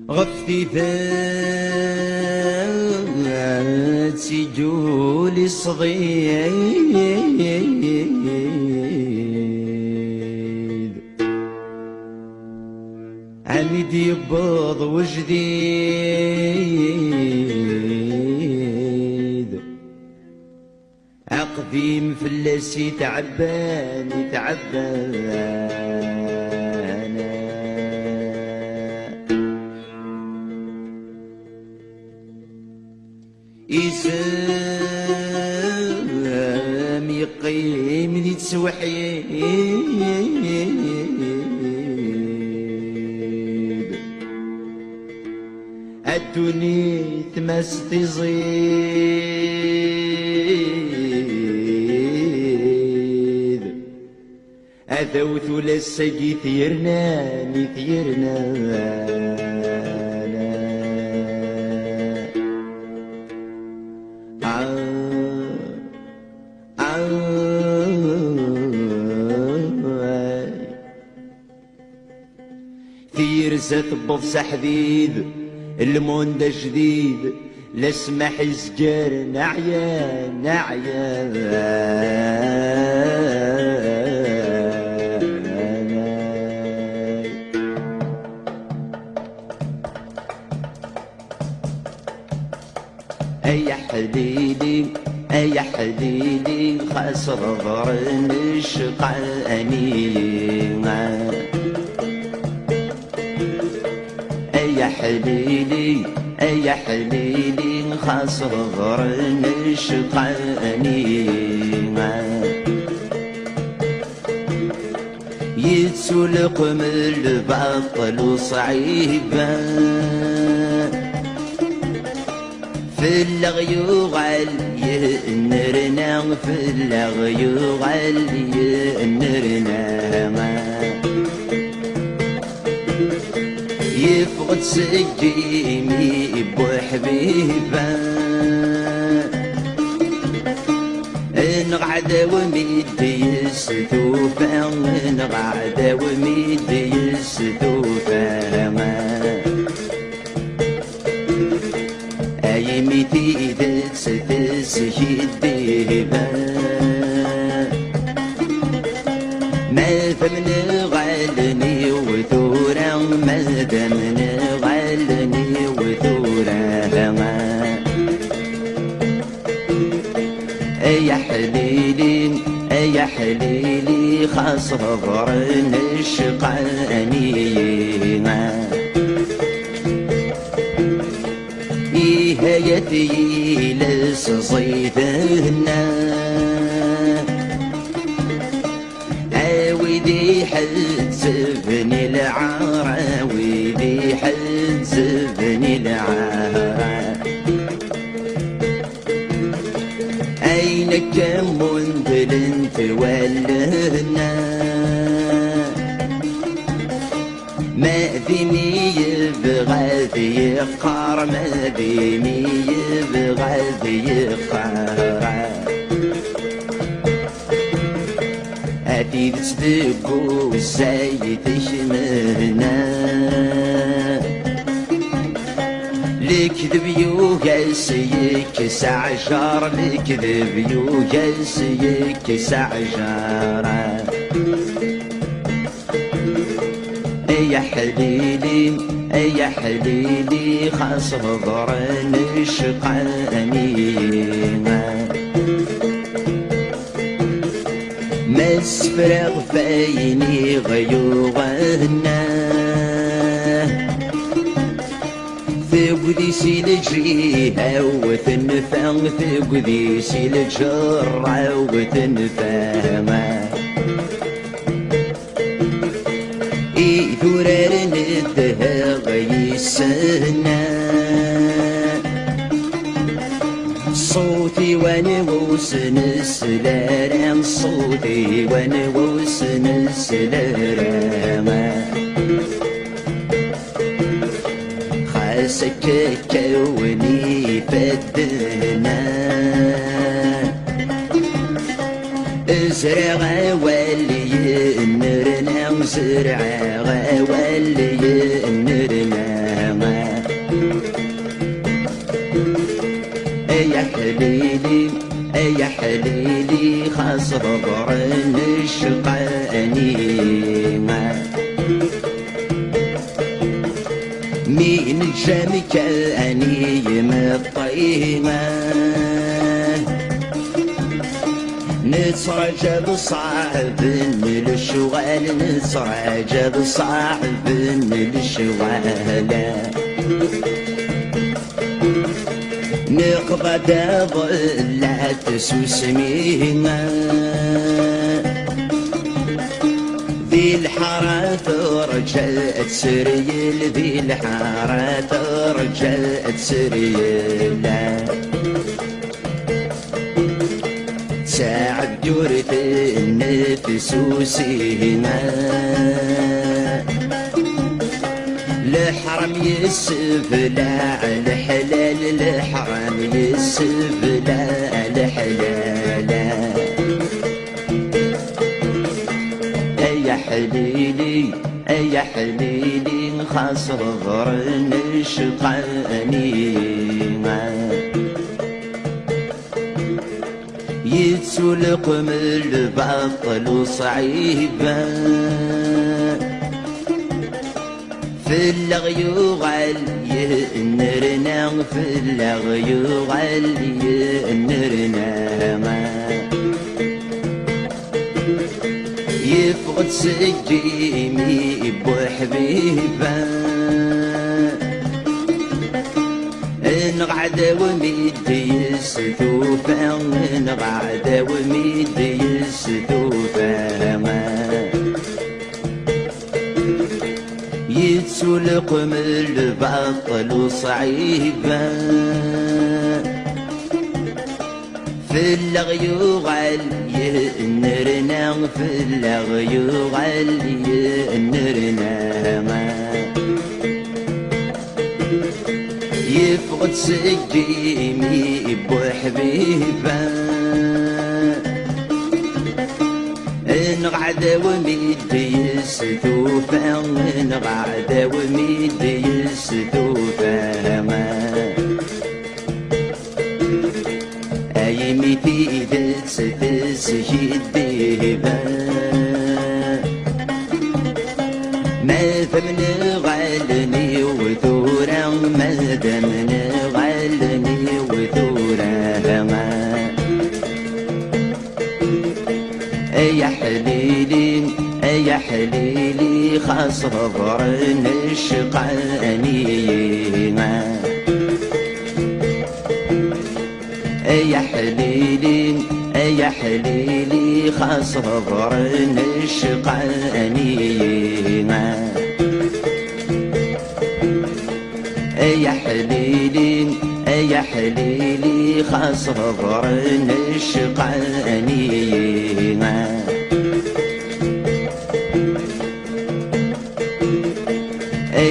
غفتي ذات سجولي صغير عميد يبض وجديد عقدي مفلسي تعبان إسام يقيم ذي تسوحيد الدنيا تمس تزيد أذوث للسجي ثيرنا ثيرزة بفصح حديد الموند جديد لسمح زجار نعيا يا حليلي خسر ظهر الشقاني يا حليلي خسر ظهر الشقاني يتسلق من البطل وصعيبا في الغيوغل ينرنا في الغيوغل ينرنا يفقد سجيمي بوحبيبا نقعد وميدي يستوفى نقعد وميدي يستوفى ميتي تسيديبا ما فمن غالني وثورا ما دمن غالني وثورا يا حليلي خاص ظهرن الشقاني هيتي لصيدنا عاودي حزبني العار عاودي حزبني العار أين كم منذ انت ولهنا ما ذيني يبغى ذي يقار ما ذيني يبغى ذي يقار أدي تصدقوا السيد شمهنا لكذب يوغسيك سعجار لكذب يوغسيك سعجار يا حليلي خاص ظهرن الشقاني مسفرغ فيني غيوغنا ثقدي سيلجيها وثنفان ثقدي سيلجرع وثنفاما ثورار ندها غيسنا صوتي وانا وسن السلارم صوتي وانا وسن السلارم خاسك كوني فدنا ازرع واللي نرنا زرع واللي نرنا صبر نشقاني مين جامك أني مطيمة نترجى بصعب الشوال نترجى بصعب الشوال نقضى ضلات سوسمينا ذي الحارة رجعت سريل ذي الحارة رجعت سريل ساعد جورة النفس وسينا الحرم يسفلع الحلال الحرم يسفلع الحلال يا حليلي يا حليلي خاصر نشقاني يتسلق من البطل وصعيبا في اللغيوغال ينرنا في اللغيوغال ينرنا يفقد سجيمي بوحبيبا نقعد وميد يستوفى نقعد وميد يستوفى يتسلق من البطل وصعيبا في اللغيوغال ينرنا في اللغيوغال ينرنا يفقد سجيمي بوحبيبا نقعد وميد يستوفى نقعد وميد يستوفى أي ميتي تسجديبا ما فمن غالني وثورا ما دمن غالني وثورا يا حليلي يا حليلي خاصر نشقاني يا حليلي يا حليلي خاصر نشقاني يا حليلي يا حليلي خاصر نشقاني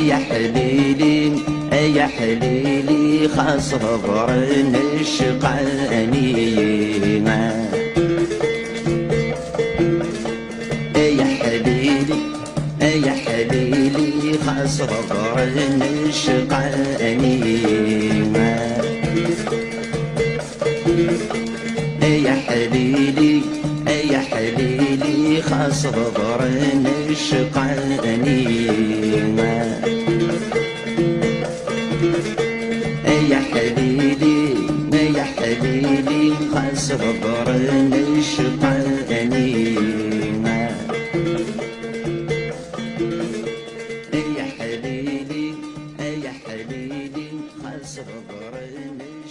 يا حليلي يا حليلي خاصر نشقاني يا حليلي يا حليلي خاصر نشقاني يا حليلي يا حليلي خاصر نشقاني يا حليلي يا حليلي خاصر نشقاني يا حليلي يا حليلي خاصر نشقاني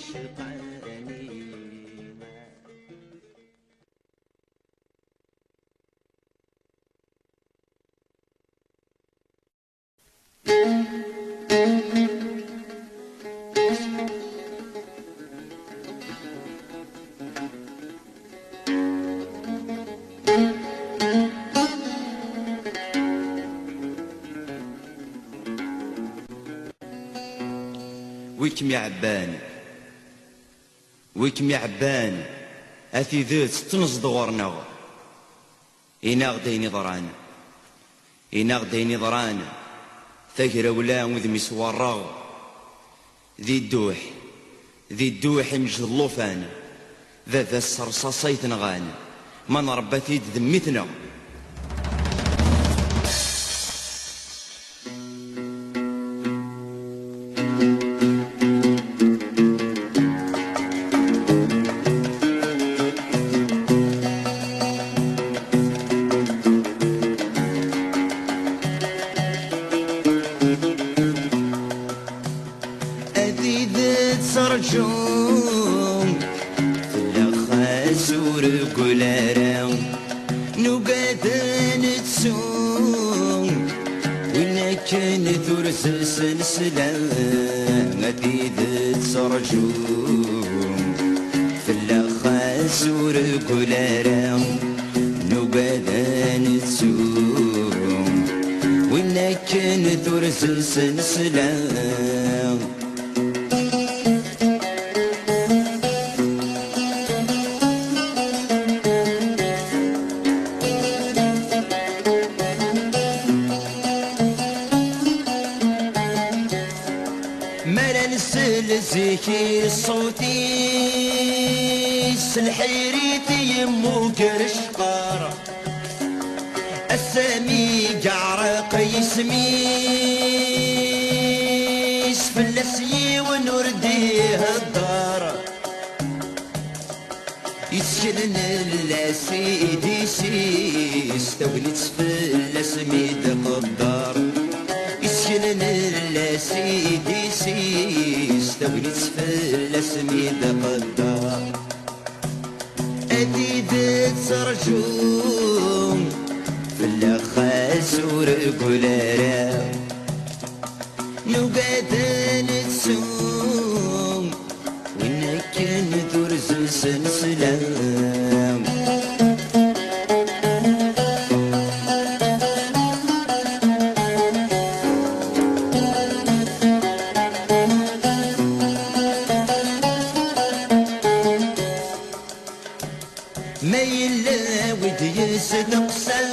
ويكم يا عبان ويكم يا عبان اثي ذات تنصد غورنا إنا غديني ضران إنا غديني ضران ثقر ولا وذمي سوارغ ذي الدوح مجد اللوفان ذا الصرصاصي تنغان ما نربتي ذمتنا. سرجون في الخاس ورقلارا نقادا نتسون وإنا كان ثرس سلسلة غديد سرجون في الخاس ورقلارا نقادا نتسون وإنا كان ثرس سلسلة زيكي صوتي سلحيريتي يمو كرشقار السامي قعرق يسميس فلسي ونرديه الدار يسكن اللاسيدي سيس توليت فلس ميد قدار يسكن اللاسيدي سيس توليت فلس ميد قدار أديد ترجوم في الخاس ورقلارا نقادا نتسوم وإنا كان درز سلسلام ما يلا ودي يسنقسان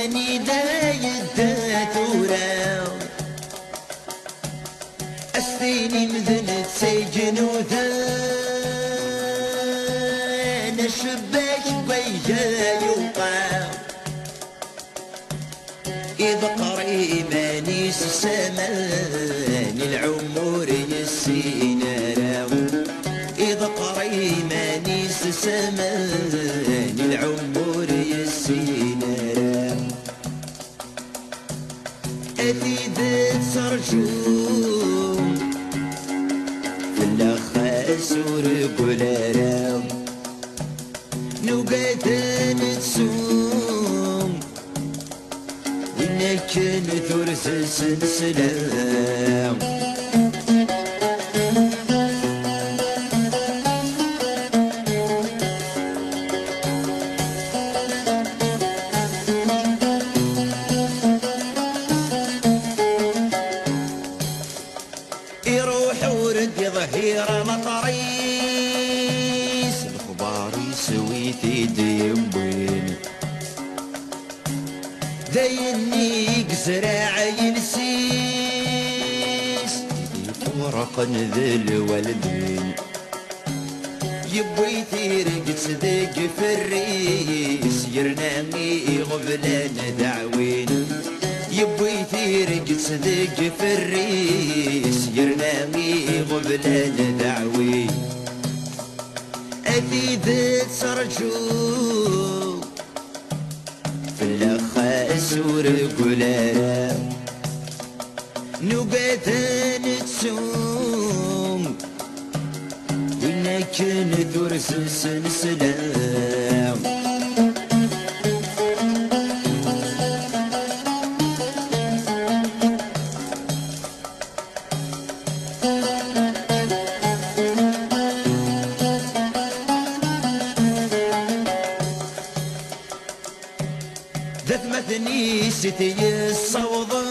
اني دايد داتورا استيني مذنت سجن وذان الشباك بيا يوقع إذا قري مانيس سمان العمر يسينا إذا قري مانيس سمان العمر يسينا أثيد سرجوم في الخاس ورقلارا نقادا نتسوم وإنا كان ثرث سلسلام ظهير مطريس الخبار يسوي ثيدي يمين دايني قزرع ينسيس فرق ذي الوالدين يبوي ثيرق تصدق في الريس يرنامي غبلان دعوين يبوي ثيرق تصدق في الريس يرنامي غبلان دعوي أثيد سرجو في الخاس ورقلارا نقادا نتسوم وإنا كان درس سلسلام ذثمتني ستي الصوضان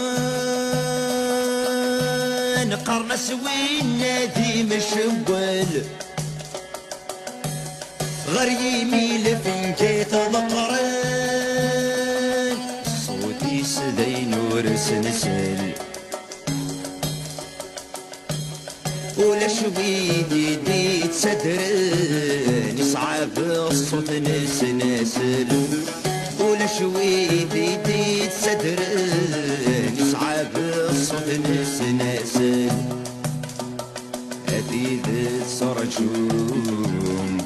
قرنس وين نادي مشول غير يميل فنجيت ضقران صوتي سدي نور سنسل ولا شويدي ديت صدرني يصعب الصوت نسناسل ولا شويت يدي تسدرن يصعب الصوت نسناسل أثيذ صرجوم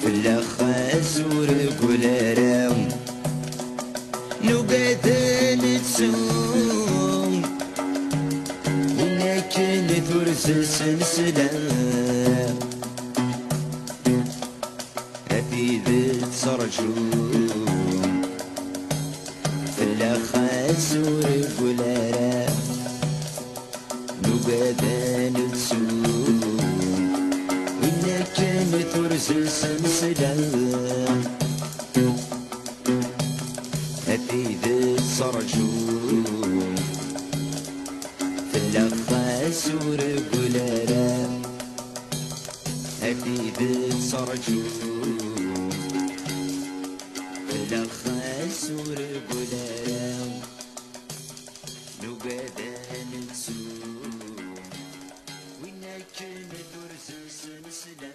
في الأخاس ورقلارم نقعد نتسوم ولكن ترز سلسلة أثيذ صرجوم في الأخاس ورقلارم نقعد نتسوم ولكن ترز سلسلة أثيذ صرجوم في الأخاس ورقلارم أثيذ صرجوم في الأخاس ورقلارم نقعد نتسوم ولكن ترز سلسلة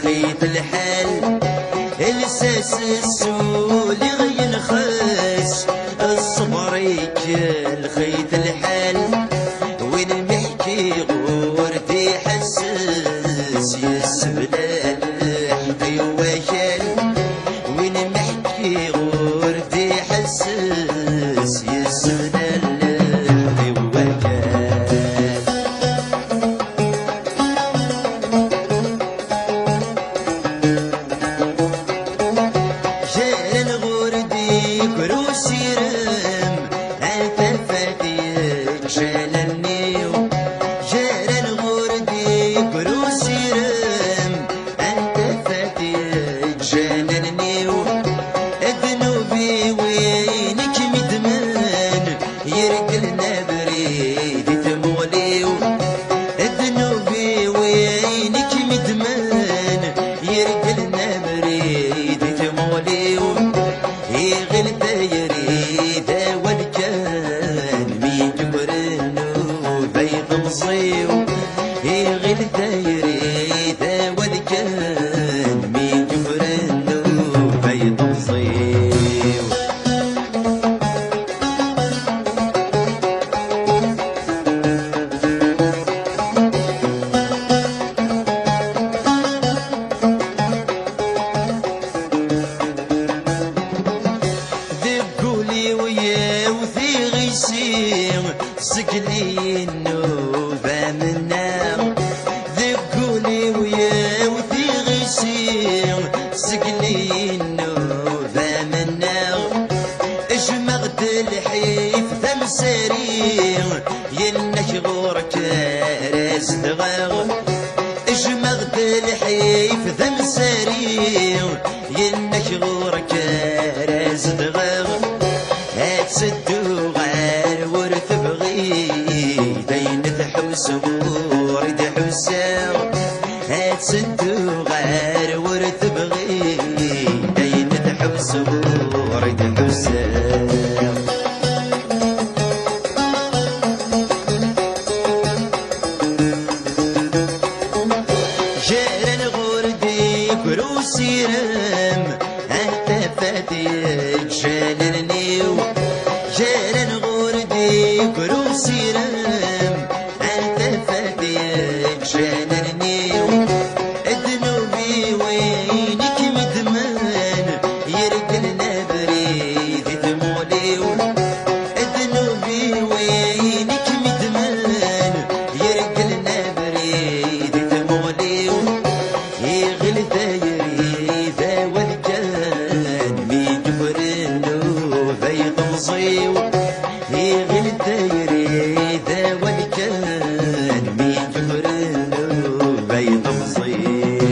خيط الحال الساس السول غين خاس الصبريك الخيط الحال وين محكي غوردي حساس يسبلال حقي وشال وين محكي غوردي حساس يسبلال حقي وشال سقلي النوبة منا ذقولي ويا وثي غيسير سقلي النوبة غورك راس دغاغ اجمغ الحيف ذا مساري ينك غورك راس دغاغ هتسدو غار ورث بغي دين تحوس ورد حساغ هتسدو غار ورث بغي دين تحوس ورد حساغ سيرم أنت فاتي جلالني جلال غردي كرو سيرم أنت فاتي جلالني الذنوبي وينك مدمان يرقلنا بريد دمولي الذنوبي وينك مدمان يرقلنا بريد دمولي يغل دايري ذا والجان مين جبرنو ذي طمصيو يغل دايري ذا والجان مين جبرنو ذي طمصيو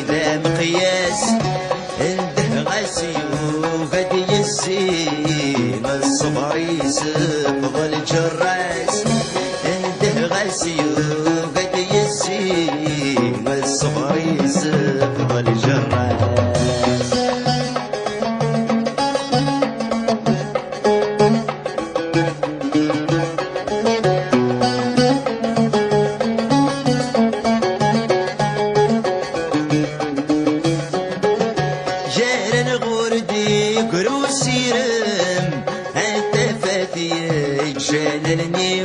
ذا مقياس انده غاسيو بدي السين الصبر يسقط الجراس انده غاسيو بدي السين الصبر يسقط الجراس جلالني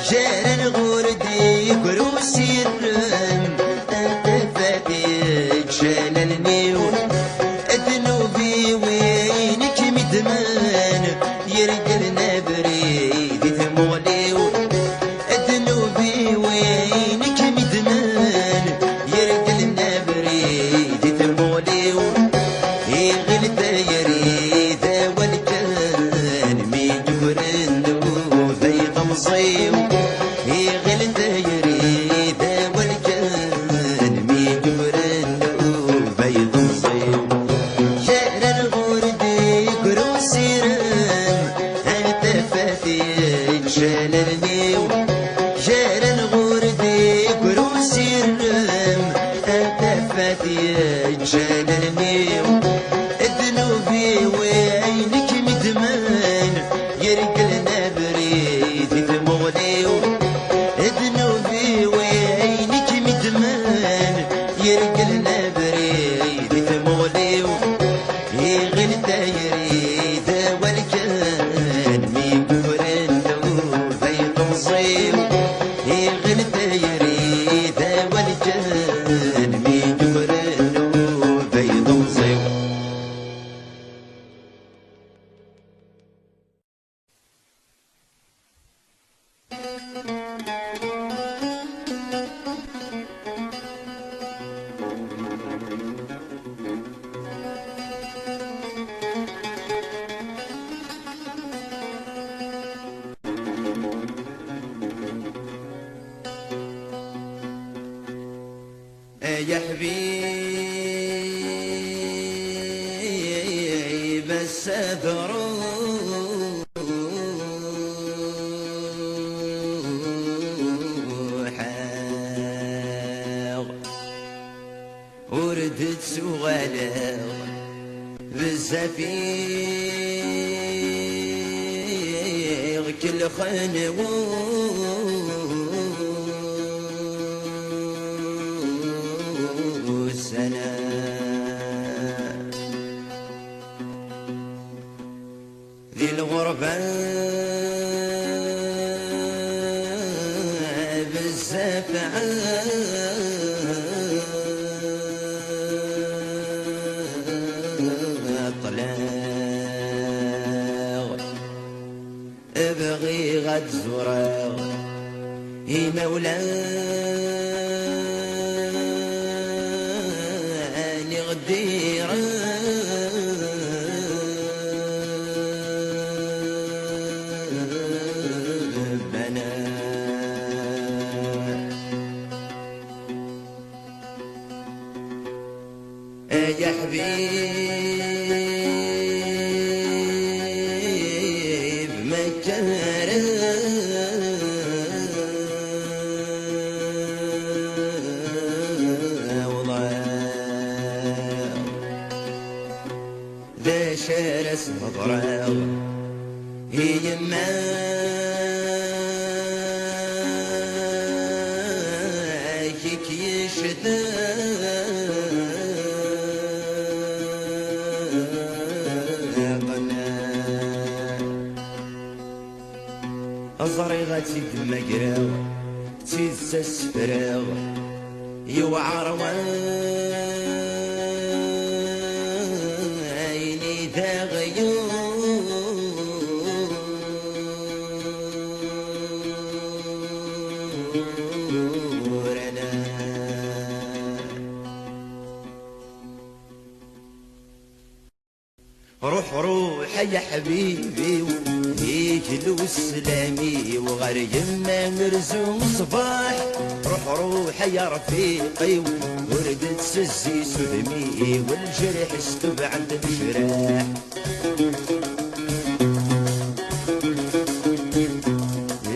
جلال غردي كروسي الرم أنت فاتي جلالني الذنوبي وينك مدمان يرقلنا بريد ثمولي الذنوبي وينك مدمان يرقلنا بريد ثمولي يغل دايري ذا والكان مين جبرنو طمصيو يغل دايري ذا والكان مين جبرنو ذي طمصيو جلال غردي كروسي رم أنت فاتي جلالني جلال غردي كروسي رم أنت فاتي جلالني الذنوبي وعينك مدمان يرقلنا بريد ثمولي الذنوبي وعينك مدمان يرقلنا بريد ثمولي يغل دايري ذا والكان مين جبرنو ذي طمصيو يغل دايري ذا والكان مين جبرنو ذي طمصيو يا حبيب السفر وردت سغالة بالزفير كل خنوح بنا ذي الغربة بزاف طلاغ ابغي غد زراغ هي مولاني غدير بنا يا حبيب مكان ذا شرس مضراغ هي ما كيك يشتاق أزريغتي دمقراو تيزس فراو يوعر ويني ذا غيورنا روح روح يا حبيبي يجلو السلامي وغير يما مرزوم صباح روح روح يا رفيقي وردت سزي سدمي والجرح استبعد الجراح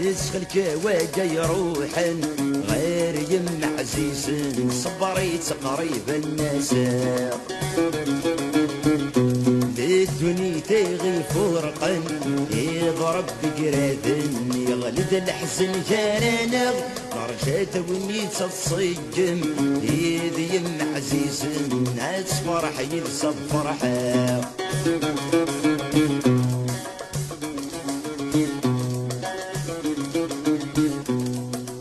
يسخل كواجا يروحن غير يما عزيز صبريت قريب الناس الدنيا تغي فرقا يضرب بقراذن يغلد الحزن جارانا رجعت ونيت تصيم يدي يم عزيز ناس فرح يلصب فرحه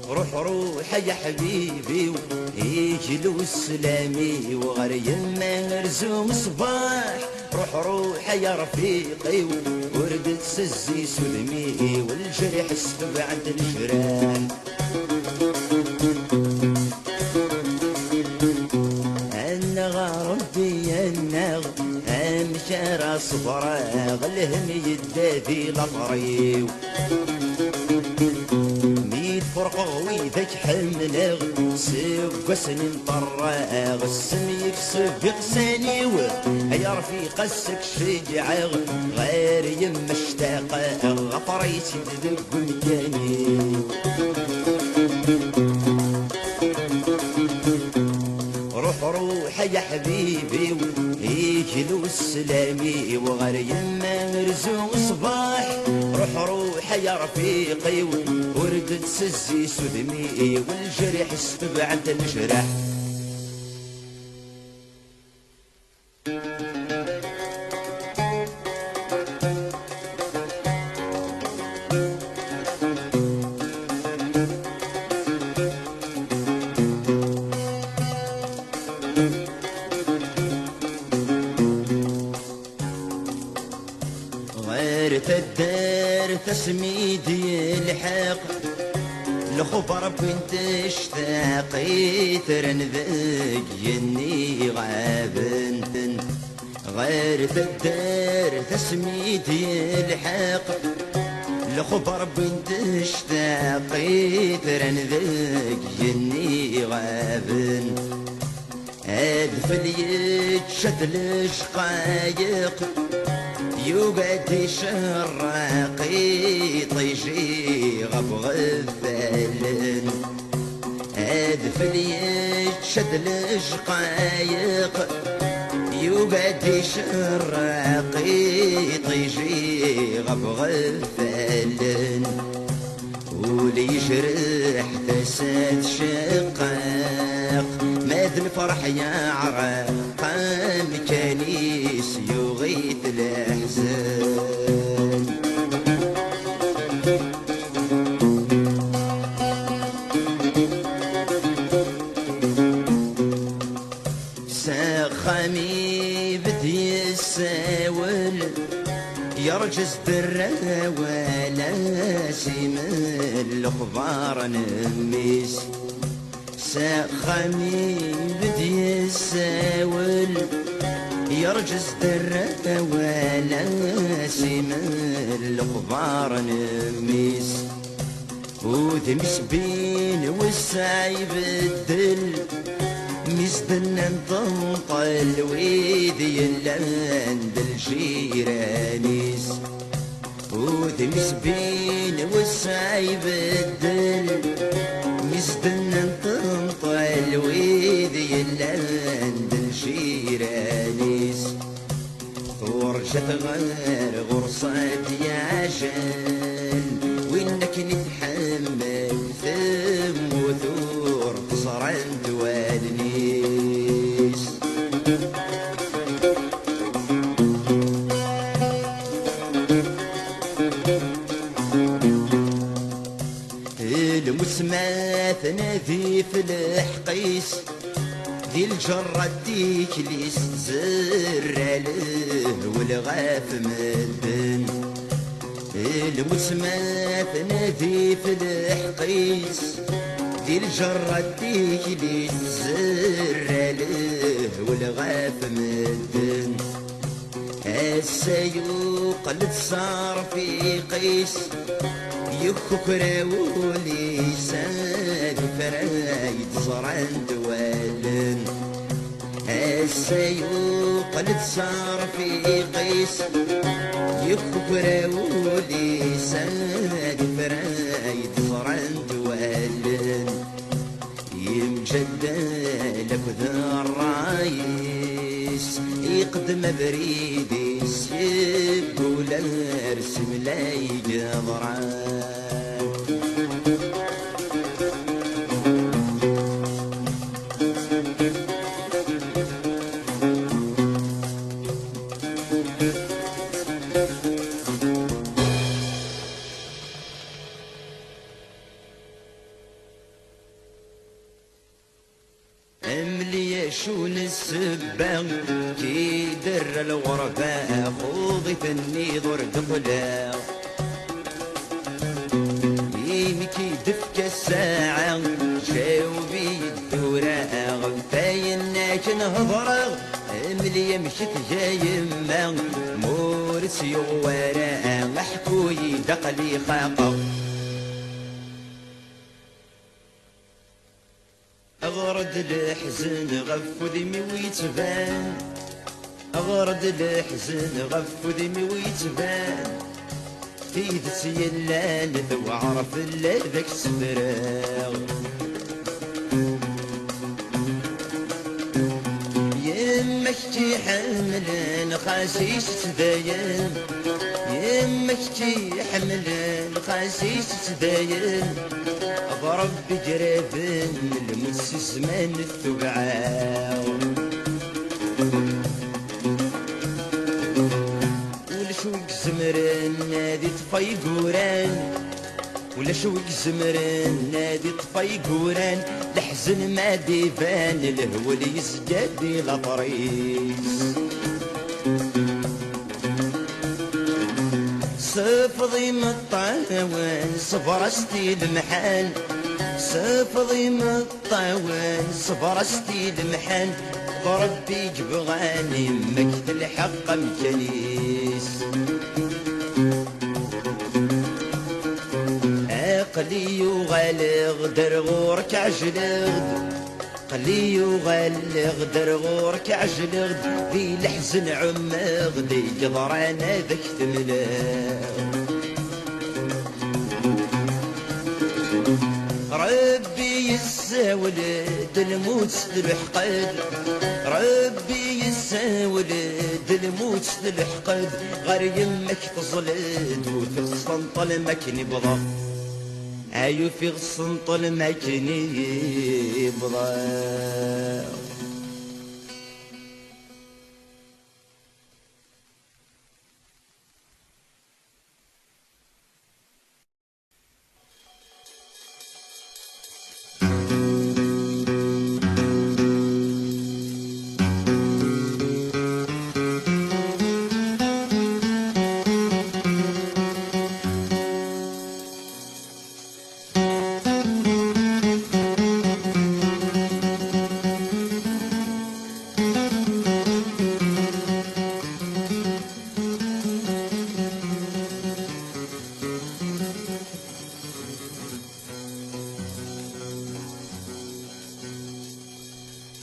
روح روح يا حبيبي يجلو السلامي وغير يما مرزوم صباح روح روح يا رفيقي وردت سزي سلمي والجرح استبعد الجراح أنا غربي النغ أمشار صبراغ الهم يدادي لطريو فرقه ويدك حملغ سب وسن طراغ السم يكسب يقسانيو يا رفيق السك شجعغ غير يم اشتاق غفريت تدق مكاني روح روح يا حبيبي يجلو السلامي وغير يما مرزوق صباح روح روح يا رفيقي وردت سزي سدمي والجرح استبعد الجرح غيرت الدار تسميدي الحق الخبر بنت اشتاقي ترنذق يني غابن غيرت الدار تسميدي الحق الخبر بنت اشتاقي ترنذق يني غابن هادف اليد شد الشقايق يوقد شراقي طيجي غبغثالن هادف اليد شد الشقايق يوقد شراقي طيجي غبغثالن ولي جرح تساد شقاق ماذ الفرح فرح يا عرقان كنيس يغيث الأحزان. ساخمي بدي الساول يرجز درة ولا سيم الأخبار نميس. ساخمي بدي الساول يرجز درة ولا سيم الأخبار نميس. وذمس بين والسعي بدل مزدنا نطنطل ويدي عند الجيرانيس. وذمس بين والسعي بدل مزدنا نطنطل ويدي عند الجيرانيس. ورجت غير غرصات يا عجل وينك نتحمل ثم وثور صرنت والنيس. المسمات نذيف الحقيس ذي الجرة ديكليس زراله والغاف مدن. المسمات نذيف الحقيس ذي الجرة ديكليس زراله والغاف مدن. السيوق اللي صار في قيس يخكر ولسان فرايد صرند والن. السيوق اللي صار في قيس يخكر ولسان فرايد صرند والن. يمجدلك ذا الرايس يقدم بريديس يقول ارسم لا يجبران. شون السبان كي در الغرباء خوضي فني ضر دقلا يمكي دفك الساعة جاوبي الدورة فايناك نهضر ملي مشيت جايما مورسي وراء محكوي دقلي خاقه. أغرد الحزن غف ذمي ويتبان. أغرد الحزن غف ذمي ويتبان. تيدس يلانث وعرف لا ذاك السفراغ. يمك تي حملان خاسيس تداين. يمك تي حملان خاسيس تداين. بربي جرابن المس زمان الثقعاو. ولا شوق زمران نادي طفاي قوران. ولا شوق زمران نادي طفاي قوران. الحزن ما ديفان الهول يزقادي لطريس. صفضي مطاوان صبرستي المحال. صفضي مطاوان صبرستي المحال. بربي جبغاني مكت الحق مكنيس. عقلي يغالغ درغورك عجلغد. قلي يغلغ درغورك عجلغد ذي الحزن عمغدي قدرانا ذاك تملاغ. ربي يساولد الموت الحقد. ربي يساولد الموت الحقد. غير يمك تظلد وفي السنطل مكني بضا. ايو في السنطل مكني بضا.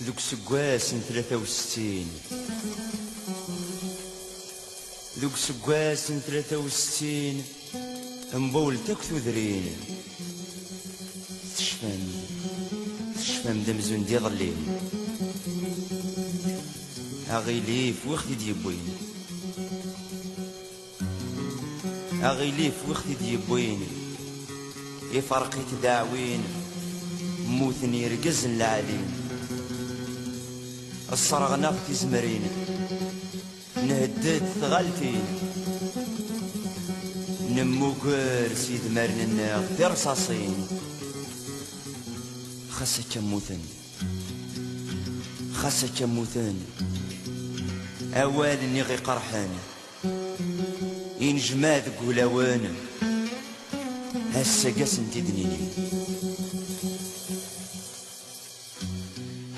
ذوك سكواس 63 ذوك سكواس 63 مبولتك تذرين تشفام دمزون دي ظلين أغيليف وختي ديبوين أغيليف وختي ديبوين يفرقي تداوين موثني رقزن العالين الصرغ نغتي زمرين نهدد ثغلتين نموكر سيد مرن الناغ في رصاصين خاصة كموثن خاصة كموثن أوال نغي قرحان إنجماد قولوان هسا قاسن تدنيني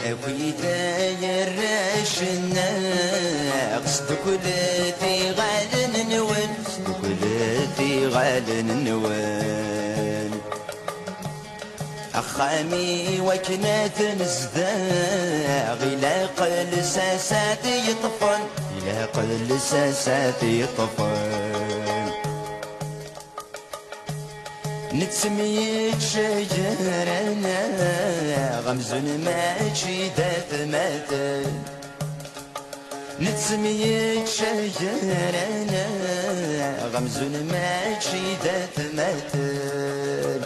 أويدا يراش الناقص دكولتي غالن نوان دكولتي غالن نوان أخامي وكنات نزداغ إلى قل ساسات يطفن إلى قل ساسات يطفن نتسميت شجرنا غمزن ماشي دات ماتل نتسميت شجرنا غمزن ماشي دات ماتل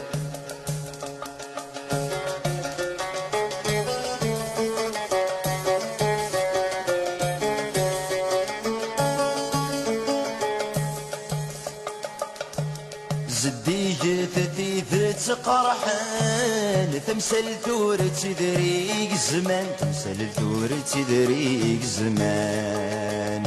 زديجة تيث قرحان تمثل ثورة تدريق زمان تمثل ثورة تدريق زمان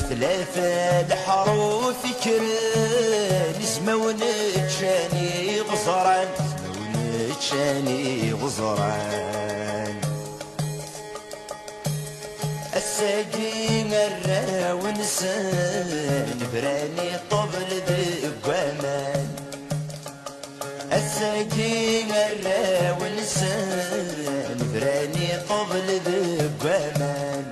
ثلاثة الحروف كران زمون تشاني غزران زمون تشاني غزران الساقين الراو نسان براني طبل دقامان الساقين الراو نسان براني طبل دقامان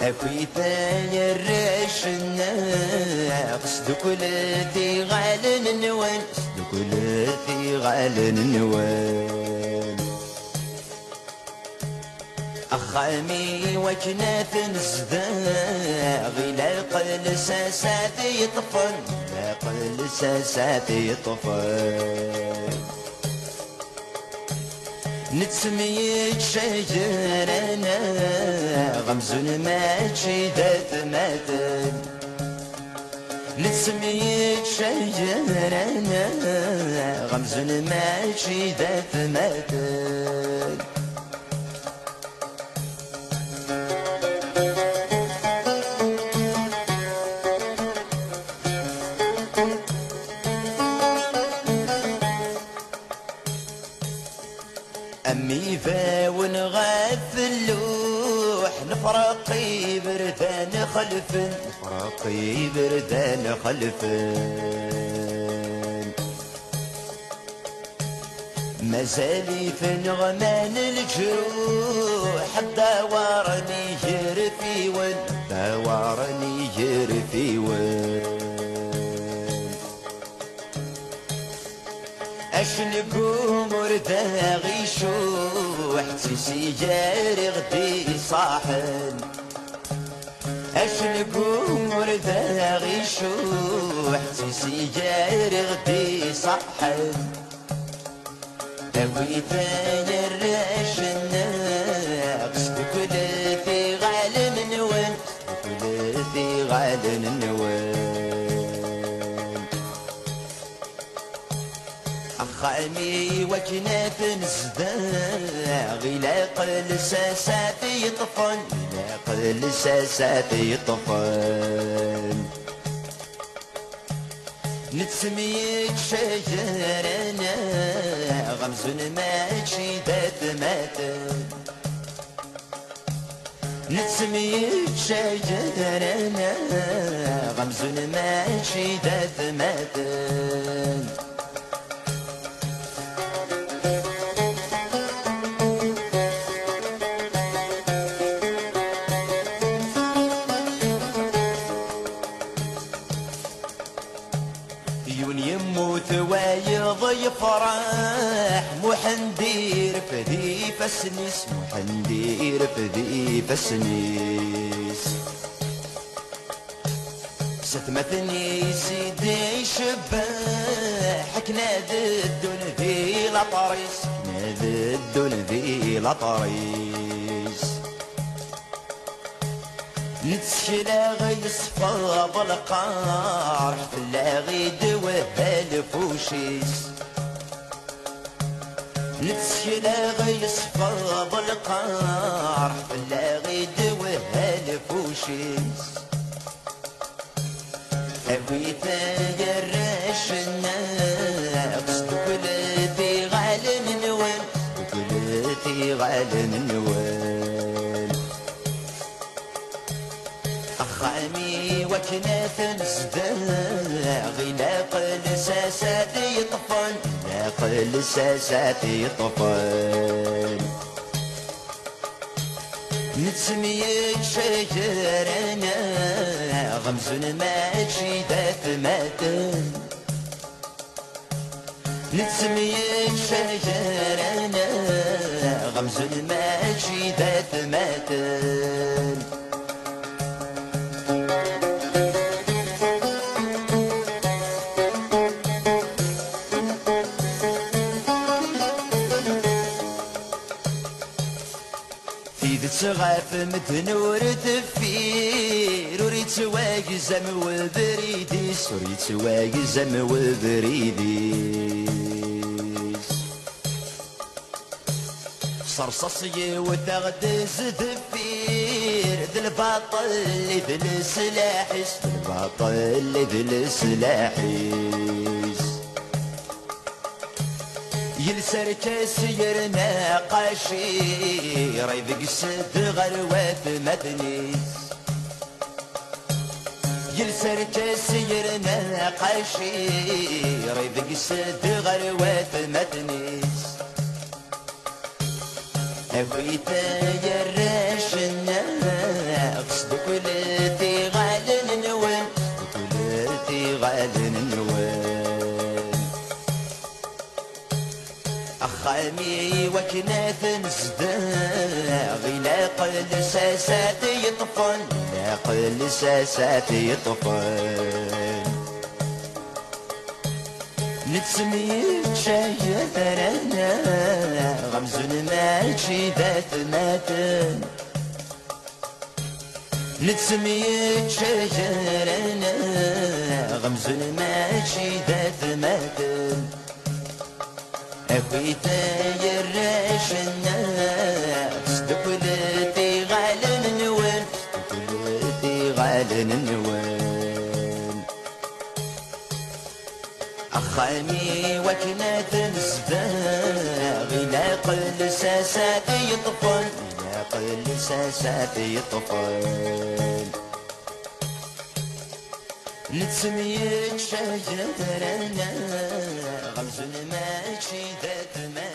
أكوي ثاني الريش الناقص دكولتي غالن النوان دكولتي غالن النوان أخامي وكنات نزداغ إلى قل ساسات يطفن إلى قل ساسات يطفن نتسميت شجرنا غمزن ماشي دات ماتل نتسميت شجرنا غمزن ماشي دات ماتل أمي فاون غاث اللوح نفرقي بردان خلفن نفرقي بردان خلفن مازالي في نغمان الجروح داورني يرفي ون داورني يرفي ون أشلقو مرداغي شوح سيجاري غدي صاحن أشلقو مرداغي شوح سيجاري غدي صاحن أوي ثاني الريش الناقص دكولتي غالن نوان دكولتي غالن نوان أخامي وكنات نزداغ إلى قل ساسات يطفن إلى قل ساسات يطفن نتسميت شجرنا غمزن ماشي دات ماتل نتسميت شجرنا غمزن ماشي دات ماتل يضي فرح محندير فدي فسنيس محندير فدي فسنيس ستمثني سيدي شباح كناد الدون ذي لطريس كناد الدون ذي لطريس نتشلا غيصفى بالقار فلا غيد وهالفوشيس نتشلا غيصفى بالقار فلا غيد وهالفوشيس أبويتا جراشنا قصد كلتي غالن نوال كلتي غالن نوال أخامي وكنات نزدا غلاق لساسات يطفن غلاق لساسات يطفن نتسميك شجرنا غمزن ماشي ذات ماتن نتسميك شجرنا غمزن ماشي ذات ماتن تغاف مدن وردفير وريت واجزم وبريديس وريت واجزم وبريديس صرصصي وتغدز دفير ذا الباطل ذا السلاحس ذا الباطل ذا السلاحس يلسر كاسير ناقاشي ريبق السد غروات مدنيس يلسر كاسير ناقاشي ريبق السد غروات مدنيس أبويتا يراشنا قصد كلتي غالن نوال كلتي غالن نوال أخامي وكنات نزدا غلاق لساسات يطفن غلاق لساسات يطفن نتسميك شجرنا غمزن ماشي ذات ماتن نتسميك شجرنا غمزن ماشي ذات ماتن أبويتا يراشنا قصد كلتي غالن نوال كلتي غالن نوال أخامي وكنات نزدا غلاق لساسات يطفل غلاق لساسات يطفل نتسميك شجرنا غمزن ماشي ذات ما